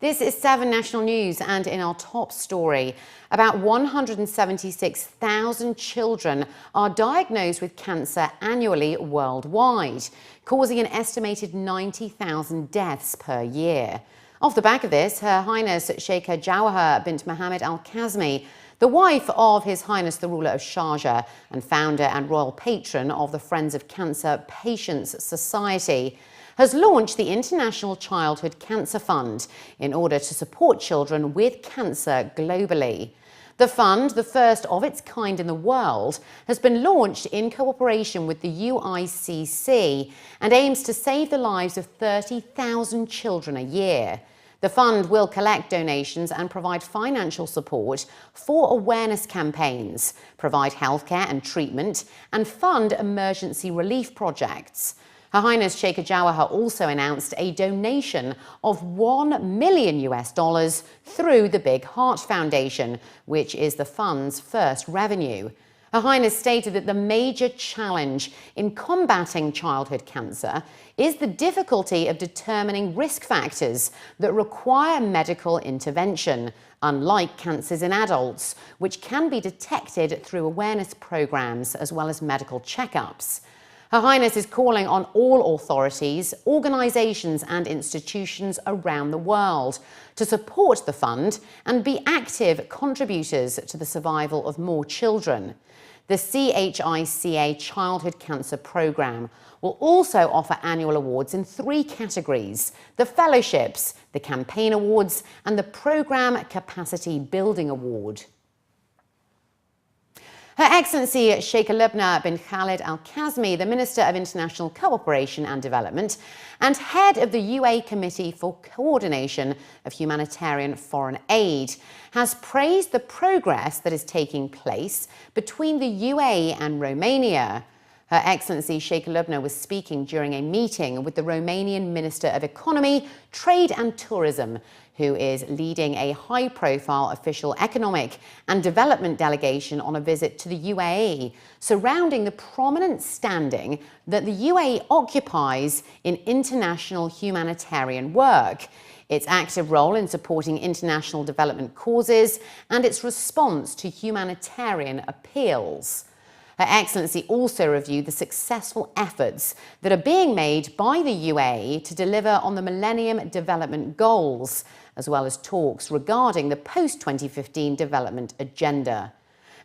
This is 7 National News, and in our top story, about 176,000 children are diagnosed with cancer annually worldwide, causing an estimated 90,000 deaths per year. Off the back of this, Her Highness Sheikha Jawahar bint Mohammed Al Qasimi, the wife of His Highness the ruler of Sharjah and founder and royal patron of the Friends of Cancer Patients Society, has launched the International Childhood Cancer Fund in order to support children with cancer globally. The fund, the first of its kind in the world, has been launched in cooperation with the UICC and aims to save the lives of 30,000 children a year. The fund will collect donations and provide financial support for awareness campaigns, provide healthcare and treatment, and fund emergency relief projects. Her Highness Sheikha Jawahar also announced a donation of $1 million through the Big Heart Foundation, which is the fund's first revenue. Her Highness stated that the major challenge in combating childhood cancer is the difficulty of determining risk factors that require medical intervention, unlike cancers in adults, which can be detected through awareness programs as well as medical checkups. Her Highness is calling on all authorities, organisations and institutions around the world to support the fund and be active contributors to the survival of more children. The CHICA Childhood Cancer Programme will also offer annual awards in 3 categories: the Fellowships, the Campaign Awards and the Programme Capacity Building Award. Her Excellency Sheikha Lubna bin Khalid Al Qasimi, the Minister of International Cooperation and Development and head of the UAE Committee for Coordination of Humanitarian Foreign Aid, has praised the progress that is taking place between the UAE and Romania. Her Excellency Sheikha Lubna was speaking during a meeting with the Romanian Minister of Economy, Trade and Tourism, who is leading a high-profile official economic and development delegation on a visit to the UAE, surrounding the prominent standing that the UAE occupies in international humanitarian work, its active role in supporting international development causes, and its response to humanitarian appeals. Her Excellency also reviewed the successful efforts that are being made by the UAE to deliver on the Millennium Development Goals, as well as talks regarding the post-2015 development agenda.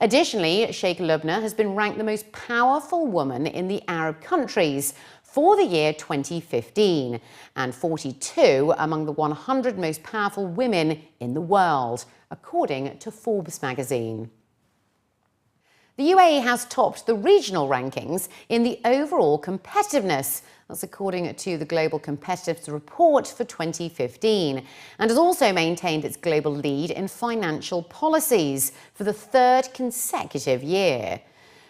Additionally, Sheikha Lubna has been ranked the most powerful woman in the Arab countries for the year 2015 and 42 among the 100 most powerful women in the world, according to Forbes magazine. The UAE has topped the regional rankings in the overall competitiveness, that's according to the Global Competitiveness Report for 2015, and has also maintained its global lead in financial policies for the 3rd consecutive year.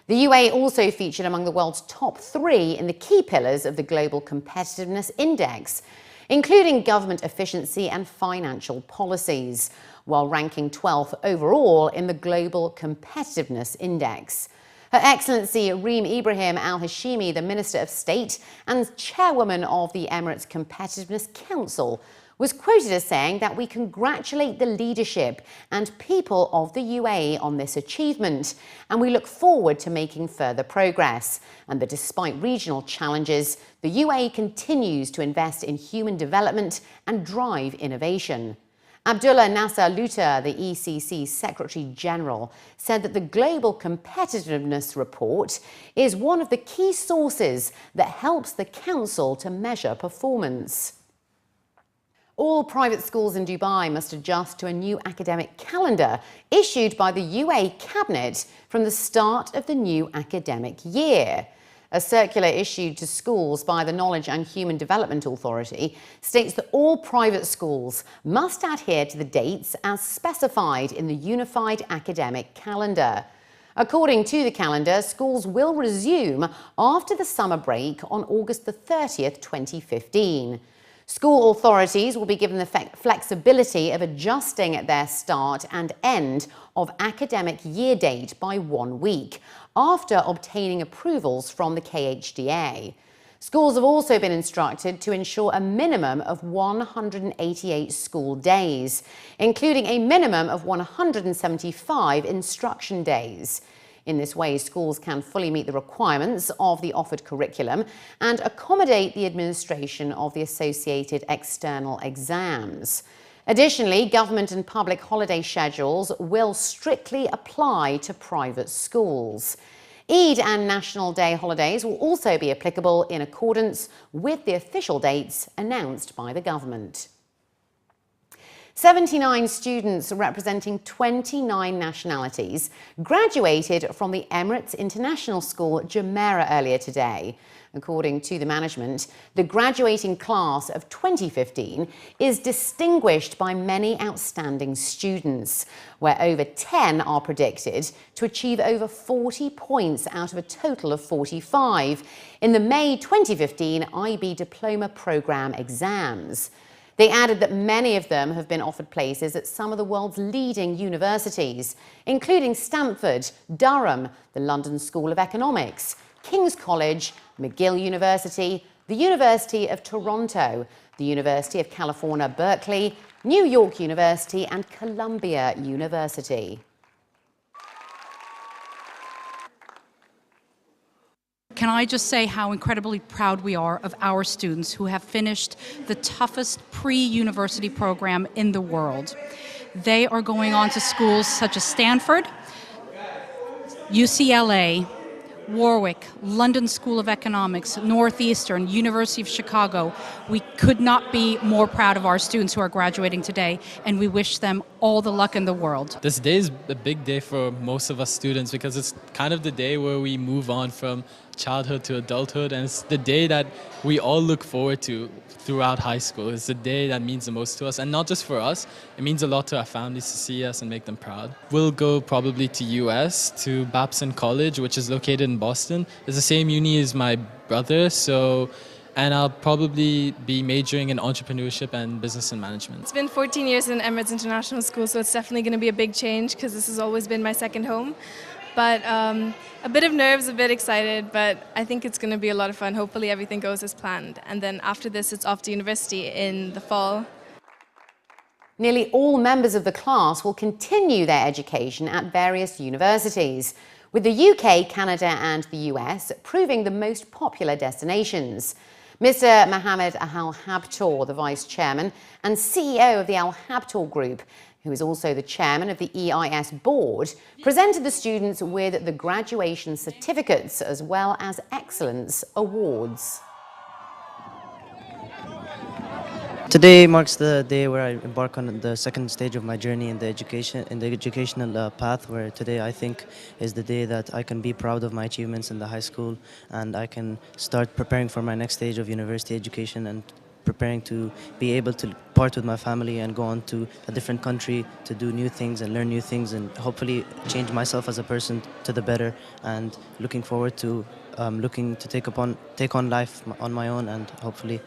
The UAE also featured among the world's top 3 in the key pillars of the Global Competitiveness Index, including government efficiency and financial policies, while ranking 12th overall in the Global Competitiveness Index. Her Excellency Reem Ibrahim Al Hashimi, the Minister of State and Chairwoman of the Emirates Competitiveness Council, was quoted as saying that we congratulate the leadership and people of the UAE on this achievement, and we look forward to making further progress, and that despite regional challenges, the UAE continues to invest in human development and drive innovation. Abdullah Nasser Luta, the ECC Secretary General, said that the Global Competitiveness Report is one of the key sources that helps the Council to measure performance. All private schools in Dubai must adjust to a new academic calendar issued by the UAE Cabinet from the start of the new academic year. A circular issued to schools by the Knowledge and Human Development Authority states that all private schools must adhere to the dates as specified in the Unified Academic Calendar. According to the calendar, schools will resume after the summer break on August the 30th, 2015. School authorities will be given the flexibility of adjusting their start and end of academic year date by 1 week, after obtaining approvals from the KHDA. Schools have also been instructed to ensure a minimum of 188 school days, including a minimum of 175 instruction days. In this way, schools can fully meet the requirements of the offered curriculum and accommodate the administration of the associated external exams. Additionally, government and public holiday schedules will strictly apply to private schools. Eid and National Day holidays will also be applicable in accordance with the official dates announced by the government. 79 students representing 29 nationalities graduated from the Emirates International School, Jumeirah, earlier today. According to the management, the graduating class of 2015 is distinguished by many outstanding students, where over 10 are predicted to achieve over 40 points out of a total of 45 in the May 2015 IB Diploma Programme exams. They added that many of them have been offered places at some of the world's leading universities, including Stanford, Durham, the London School of Economics, King's College, McGill University, the University of Toronto, the University of California, Berkeley, New York University, and Columbia University. Can I just say how incredibly proud we are of our students who have finished the toughest pre-university program in the world. They are going on to schools such as Stanford, UCLA, Warwick, London School of Economics, Northeastern, University of Chicago. We could not be more proud of our students who are graduating today, and we wish them all the luck in the world. This day is a big day for most of us students because it's kind of the day where we move on from childhood to adulthood, and it's the day that we all look forward to throughout high school. It's the day that means the most to us, and not just for us, it means a lot to our families to see us and make them proud. We'll go probably to US, to Babson College, which is located in Boston. It's the same uni as my brother, and I'll probably be majoring in entrepreneurship and business and management. It's been 14 years in Emirates International School, so it's definitely going to be a big change because this has always been my second home. But a bit of nerves, a bit excited, but I think it's going to be a lot of fun. Hopefully everything goes as planned. And then after this, it's off to university in the fall. Nearly all members of the class will continue their education at various universities, with the UK, Canada and the US proving the most popular destinations. Mr. Mohammed Al Habtoor, the Vice Chairman and CEO of the Al Habtoor Group, who is also the chairman of the EIS board, presented the students with the graduation certificates as well as excellence awards. Today marks the day where I embark on the second stage of my journey in the educational path, where today I think is the day that I can be proud of my achievements in the high school, and I can start preparing for my next stage of university education and preparing to be able to part with my family and go on to a different country to do new things and learn new things and hopefully change myself as a person to the better, and looking forward to take on life on my own and hopefully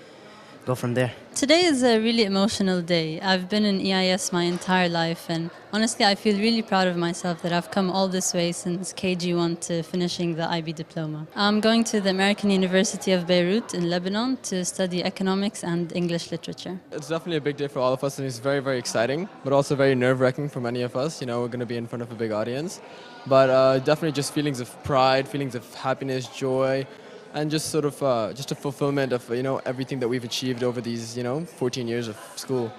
go from there. Today is a really emotional day. I've been in EIS my entire life, and honestly I feel really proud of myself that I've come all this way since KG1 to finishing the IB diploma. I'm going to the American University of Beirut in Lebanon to study economics and English literature. It's definitely a big day for all of us, and it's very, very exciting, but also very nerve-wracking for many of us. You know, we're going to be in front of a big audience, but definitely just feelings of pride, feelings of happiness, joy, and just sort of just a fulfillment of, you know, everything that we've achieved over these, 14 years of school.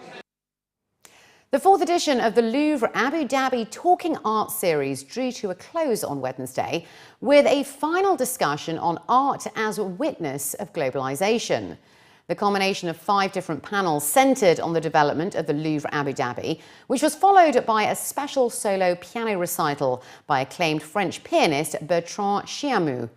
The fourth edition of the Louvre Abu Dhabi Talking Art series drew to a close on Wednesday with a final discussion on art as a witness of globalization. The combination of 5 different panels centered on the development of the Louvre Abu Dhabi, which was followed by a special solo piano recital by acclaimed French pianist Bertrand Chiamou.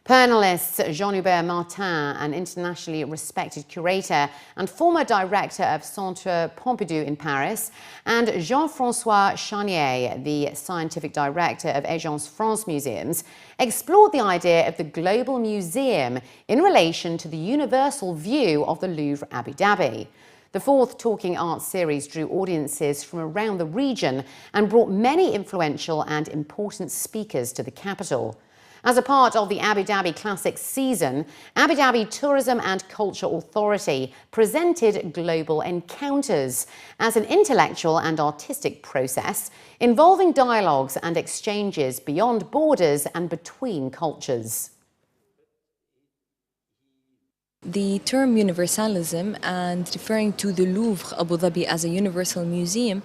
Panelists Jean-Hubert Martin, an internationally respected curator and former director of Centre Pompidou in Paris, and Jean-François Charnier, the scientific director of Agence France Museums, explored the idea of the global museum in relation to the universal view of the Louvre Abu Dhabi. The fourth Talking Art series drew audiences from around the region and brought many influential and important speakers to the capital. As a part of the Abu Dhabi Classics season, Abu Dhabi Tourism and Culture Authority presented Global Encounters as an intellectual and artistic process involving dialogues and exchanges beyond borders and between cultures. The term universalism, and referring to the Louvre Abu Dhabi as a universal museum,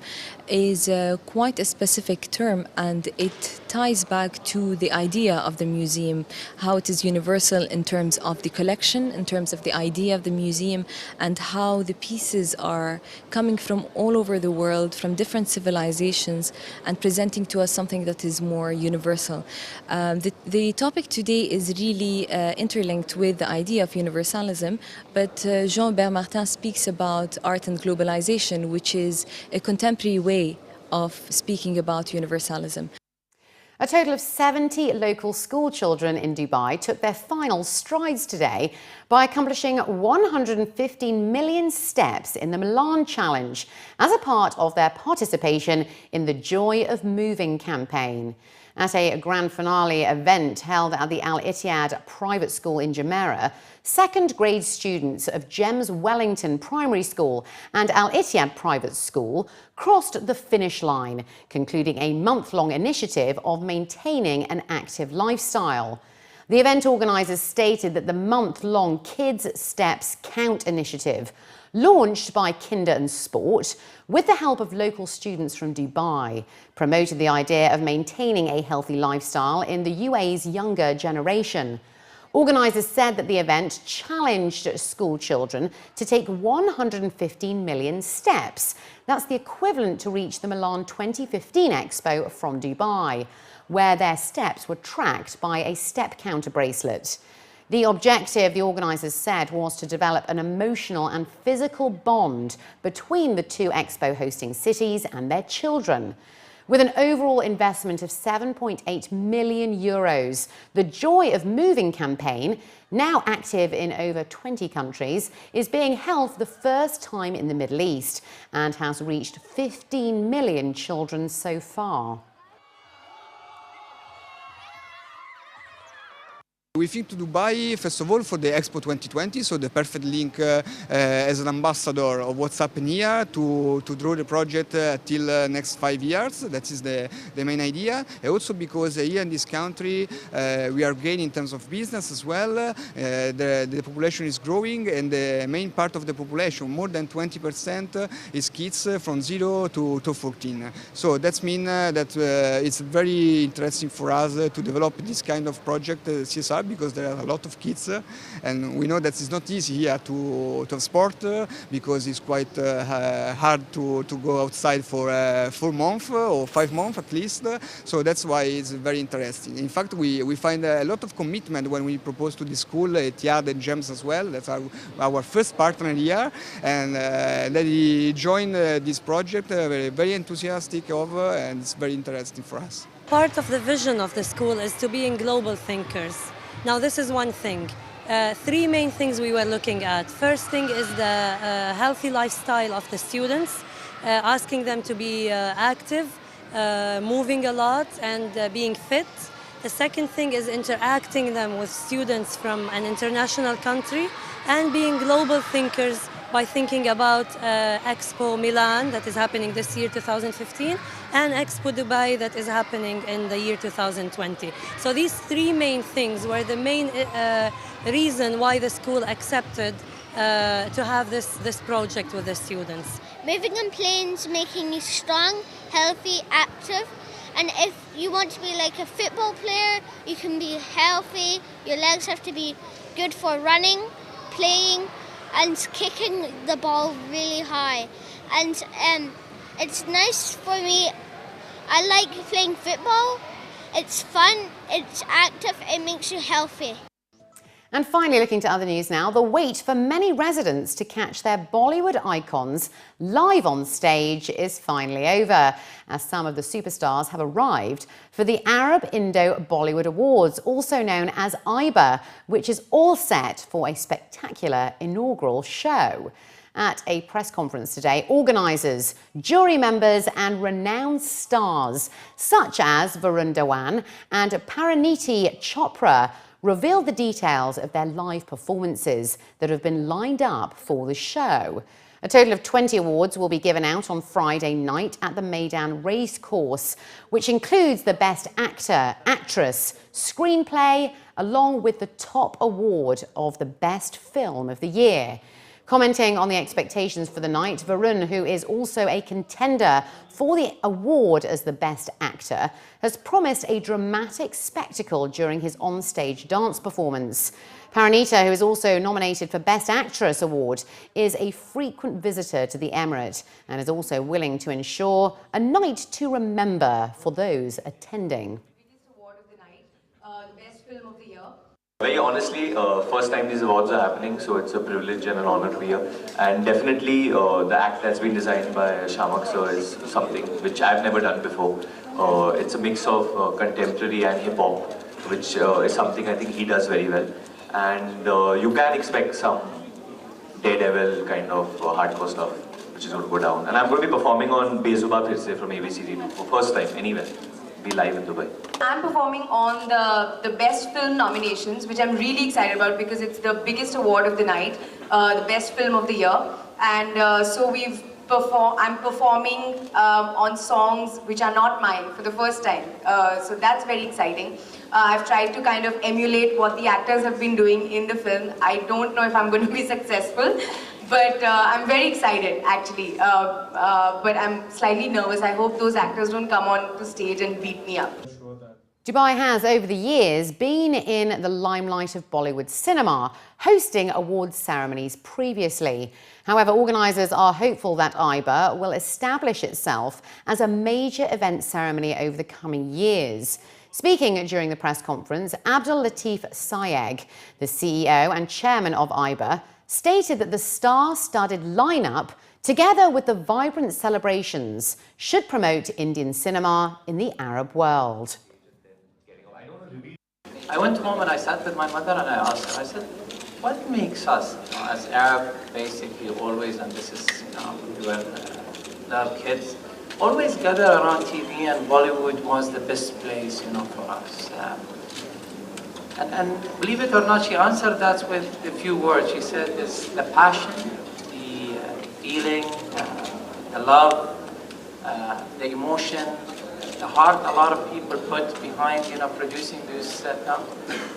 is quite a specific term, and it ties back to the idea of the museum, how it is universal in terms of the collection, in terms of the idea of the museum, and how the pieces are coming from all over the world, from different civilizations, and presenting to us something that is more universal. The topic today is really interlinked with the idea of universalism, but Jean-Bert Martin speaks about art and globalization, which is a contemporary way of speaking about universalism. A total of 70 local school children in Dubai took their final strides today by accomplishing 115 million steps in the Milan Challenge as a part of their participation in the Joy of Moving campaign. At a grand finale event held at the Al Ittihad private school in Jumeirah, second grade students of Gems Wellington Primary School and Al Ittihad Private School crossed the finish line, concluding a month-long initiative of maintaining an active lifestyle. The event organisers stated that the month-long Kids Steps Count initiative, launched by Kinder and Sport with the help of local students from Dubai, promoted the idea of maintaining a healthy lifestyle in the UAE's younger generation. Organisers said that the event challenged school children to take 115 million steps. That's the equivalent to reach the Milan 2015 Expo from Dubai, where their steps were tracked by a step counter bracelet. The objective, the organisers said, was to develop an emotional and physical bond between the two expo hosting cities and their children. With an overall investment of 7.8 million euros, the Joy of Moving campaign, now active in over 20 countries, is being held for the first time in the Middle East and has reached 15 million children so far. We think to Dubai, first of all, for the Expo 2020, so the perfect link as an ambassador of what's happening here to draw the project till next 5 years. That is the main idea. And also because here in this country we are gaining in terms of business as well. The population is growing, and the main part of the population, more than 20%, is kids from 0 to 14. So that means that it's very interesting for us to develop this kind of project, CSR, because there are a lot of kids, and we know that it's not easy here to have sport because it's quite hard to go outside for 4 months or 5 months at least. So that's why it's very interesting. In fact, we find a lot of commitment when we propose to the school, Etihad and Gems as well. That's our first partner here, and they join this project, very enthusiastic over, and it's very interesting for us. Part of the vision of the school is to being global thinkers. Now, this is one thing. 3 main things we were looking at. First thing is the healthy lifestyle of the students, asking them to be active, moving a lot, and being fit. The second thing is interacting them with students from an international country and being global thinkers by thinking about Expo Milan that is happening this year, 2015, and Expo Dubai that is happening in the year 2020. So these 3 main things were the main reason why the school accepted to have this project with the students. Moving on planes, making you strong, healthy, active. And if you want to be like a football player, you can be healthy. Your legs have to be good for running, playing, and kicking the ball really high. And it's nice for me. I like playing football. It's fun, it's active, it makes you healthy. And finally, looking to other news now, the wait for many residents to catch their Bollywood icons live on stage is finally over, as some of the superstars have arrived for the Arab Indo Bollywood Awards, also known as IBA, which is all set for a spectacular inaugural show. At a press conference today, organisers, jury members and renowned stars such as Varun Dhawan and Pariniti Chopra revealed the details of their live performances that have been lined up for the show. A total of 20 awards will be given out on Friday night at the Maidan Racecourse, which includes the Best Actor, Actress, Screenplay, along with the top award of the Best Film of the Year. Commenting on the expectations for the night, Varun, who is also a contender for the award as the Best Actor, has promised a dramatic spectacle during his onstage dance performance. Parinita, who is also nominated for Best Actress award, is a frequent visitor to the Emirate and is also willing to ensure a night to remember for those attending. Very honestly, first time these awards are happening, so it's a privilege and an honor to be here. And definitely the act that's been designed by Shamak sir is something which I've never done before. It's a mix of contemporary and hip-hop, which is something I think he does very well. And you can expect some daredevil kind of hardcore stuff, which is going to go down. And I'm going to be performing on Bezuba Phirse from ABCD for first time anywhere. Be live in Dubai. I'm performing on the Best Film nominations, which I'm really excited about because it's the biggest award of the night, the Best Film of the Year. And so I'm performing on songs which are not mine for the first time. So that's very exciting. I've tried to kind of emulate what the actors have been doing in the film. I don't know if I'm going to be successful, but I'm very excited actually. But I'm slightly nervous. I hope those actors don't come on the stage and beat me up. Dubai has, over the years, been in the limelight of Bollywood cinema, hosting awards ceremonies previously. However, organisers are hopeful that IBA will establish itself as a major event ceremony over the coming years. Speaking during the press conference, Abdul Latif Sayegh, the CEO and chairman of IBA, stated that the star-studded lineup, together with the vibrant celebrations, should promote Indian cinema in the Arab world. I went home and I sat with my mother and I asked her, I said, what makes us, as Arab, basically always, and this is, when our kids, always gather around TV, and Bollywood was the best place, for us. And believe it or not, she answered that with a few words. She said, it's the passion, the feeling, the love, the emotion, the heart a lot of people put behind, producing this film.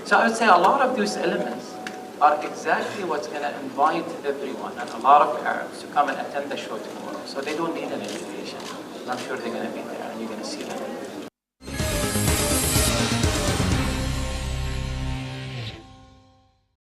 So I would say a lot of these elements are exactly what's going to invite everyone and a lot of Arabs to come and attend the show tomorrow. So they don't need an invitation. I'm sure they're going to be there and you're going to see them.